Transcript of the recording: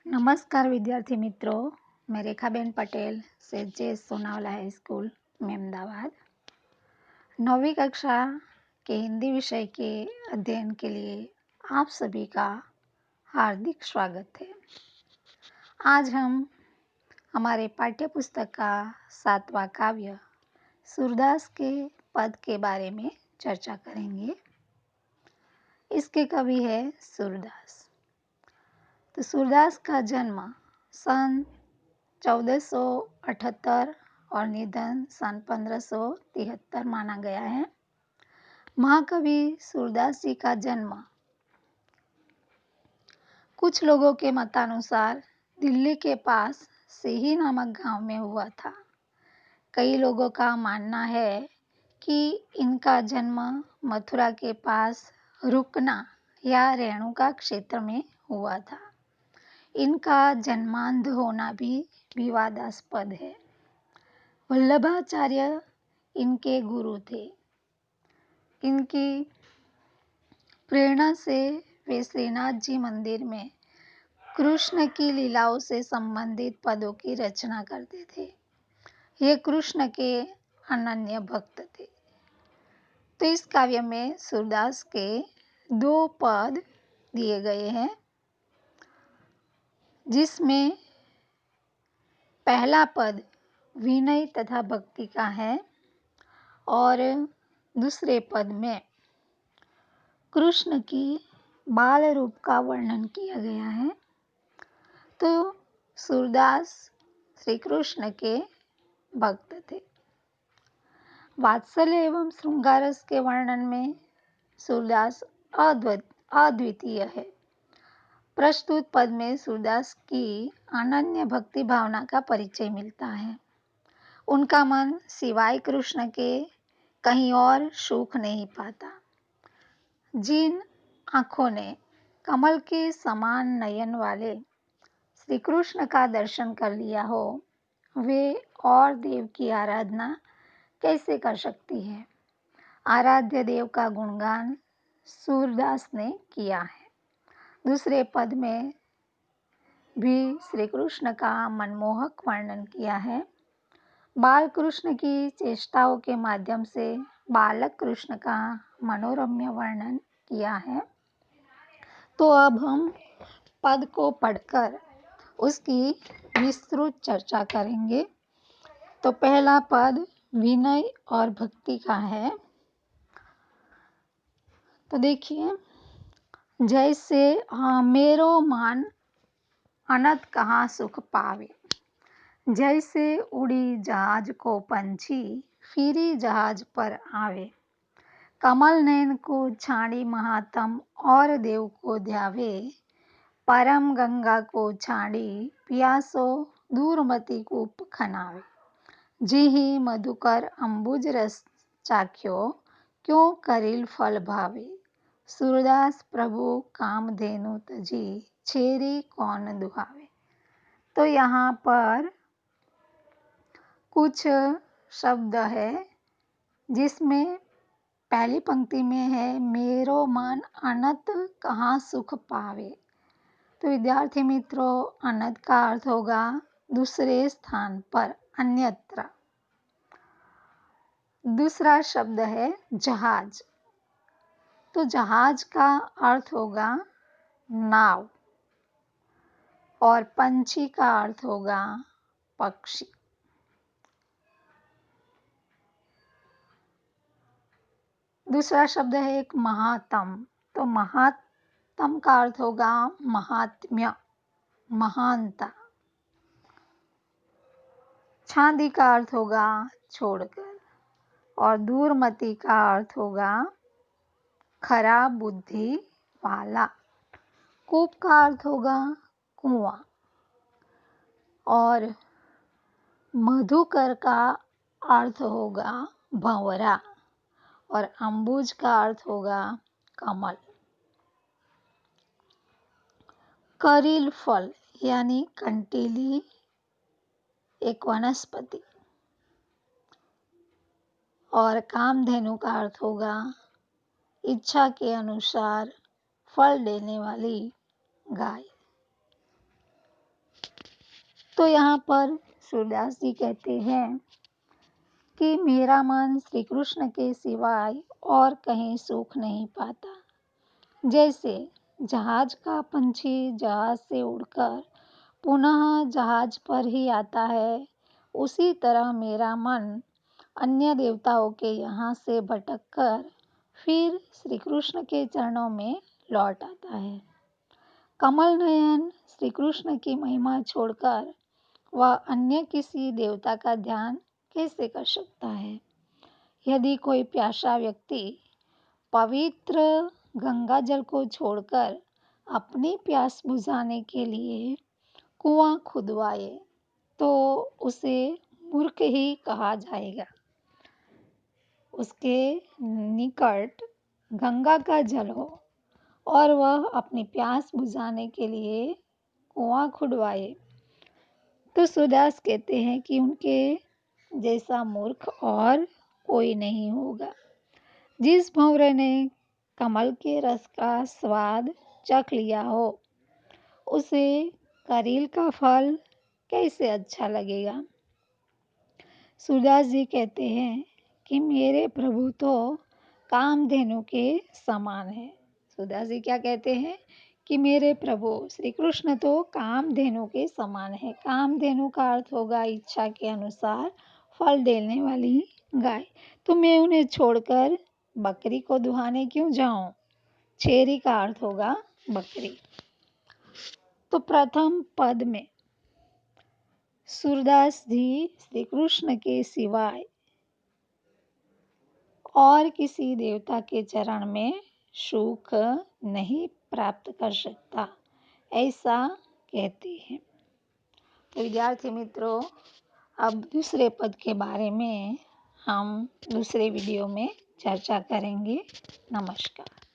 नमस्कार विद्यार्थी मित्रों, मैं रेखाबेन पटेल सेंट जेस सोनावाला हाई स्कूल मेमदाबाद 9वीं कक्षा के हिंदी विषय के अध्ययन के लिए आप सभी का हार्दिक स्वागत है। आज हम हमारे पाठ्य पुस्तक का 7वां काव्य सूरदास के पद के बारे में चर्चा करेंगे। इसके कवि है सूरदास। तो सूरदास का जन्म सन 1478 और निधन सन 1573 माना गया है। महाकवि सूरदास जी का जन्म कुछ लोगों के मतानुसार दिल्ली के पास सिही नामक गांव में हुआ था। कई लोगों का मानना है कि इनका जन्म मथुरा के पास रुकना या रेणुका क्षेत्र में हुआ था। इनका जन्मांध होना भी विवादास्पद है। वल्लभाचार्य इनके गुरु थे। इनकी प्रेरणा से वे श्रीनाथ जी मंदिर में कृष्ण की लीलाओं से संबंधित पदों की रचना करते थे। ये कृष्ण के अनन्य भक्त थे। तो इस काव्य में सूरदास के 2 पद दिए गए हैं, जिसमें पहला पद विनय तथा भक्ति का है और दूसरे पद में कृष्ण की बाल रूप का वर्णन किया गया है। तो सूरदास श्री कृष्ण के भक्त थे। वात्सल्य एवं श्रृंगारस के वर्णन में सूरदास अद्वितीय है। प्रस्तुत पद में सूरदास की अनन्य भक्ति भावना का परिचय मिलता है। उनका मन सिवाय कृष्ण के कहीं और सुख नहीं पाता। जिन आँखों ने कमल के समान नयन वाले श्री कृष्ण का दर्शन कर लिया हो, वे और देव की आराधना कैसे कर सकती है। आराध्य देव का गुणगान सूरदास ने किया है। दूसरे पद में भी श्री कृष्ण का मनमोहक वर्णन किया है। बाल कृष्ण की चेष्टाओं के माध्यम से बालक कृष्ण का मनोरम्य वर्णन किया है। तो अब हम पद को पढ़कर उसकी विस्तृत चर्चा करेंगे। तो पहला पद विनय और भक्ति का है। तो देखिए, जैसे मेरो मान अनंत कहाँ सुख पावे, जैसे उड़ी जहाज को पंछी फिरी जहाज पर आवे, कमल नयन को छाड़ी महात्म और देव को ध्यावे, परम गंगा को छाड़ी पियासो दूरमती कूप खनावे, जिहि मधुकर अंबुज रस चाख्यो क्यों करिल फल भावे, सूरदास प्रभु कामधेनु तजी छेरी कौन दुहावे। तो यहाँ पर कुछ शब्द है, जिसमें पहली पंक्ति में है मेरो मन अनंत कहाँ सुख पावे। तो विद्यार्थी मित्रों, अनंत का अर्थ होगा दूसरे स्थान पर, अन्यत्र। दूसरा शब्द है जहाज। तो जहाज का अर्थ होगा नाव और पंछी का अर्थ होगा पक्षी। दूसरा शब्द है एक महात्म। तो महात्म का अर्थ होगा महात्म्य, महानता। छांदी का अर्थ होगा छोड़कर और दूरमति का अर्थ होगा खराब बुद्धि वाला। कूप का अर्थ होगा कुआं और मधुकर का अर्थ होगा भंवरा और अंबुज का अर्थ होगा कमल। करील फल यानी कंटीली एक वनस्पति और कामधेनु का अर्थ होगा इच्छा के अनुसार फल देने वाली गाय। तो यहाँ पर सूरदास जी कहते हैं कि मेरा मन श्री कृष्ण के सिवाय और कहीं सुख नहीं पाता। जैसे जहाज का पंछी जहाज से उड़कर पुनः जहाज पर ही आता है, उसी तरह मेरा मन अन्य देवताओं के यहाँ से भटककर फिर श्री कृष्ण के चरणों में लौट आता है। कमल नयन श्री कृष्ण की महिमा छोड़कर वह अन्य किसी देवता का ध्यान कैसे कर सकता है? यदि कोई प्यासा व्यक्ति पवित्र गंगा जल को छोड़कर अपनी प्यास बुझाने के लिए कुआं खुदवाए तो उसे मूर्ख ही कहा जाएगा। उसके निकट गंगा का जल हो और वह अपनी प्यास बुझाने के लिए कुआं खुदवाए तो सूरदास कहते हैं कि उनके जैसा मूर्ख और कोई नहीं होगा। जिस भंवरे ने कमल के रस का स्वाद चख लिया हो, उसे करील का फल कैसे अच्छा लगेगा? सूरदास जी कहते हैं कि मेरे प्रभु तो कामधेनु के समान है। सूरदास जी क्या कहते हैं कि मेरे प्रभु श्री कृष्ण तो कामधेनु के समान है। कामधेनु का अर्थ होगा इच्छा के अनुसार फल देने वाली गाय। तो मैं उन्हें छोड़कर बकरी को दुहाने क्यों जाऊं? छेरी का अर्थ होगा बकरी। तो प्रथम पद में सूरदास जी श्री कृष्ण के सिवाय और किसी देवता के चरण में सुख नहीं प्राप्त कर सकता, ऐसा कहते हैं। तो विद्यार्थी मित्रों, अब दूसरे पद के बारे में हम दूसरे वीडियो में चर्चा करेंगे। नमस्कार।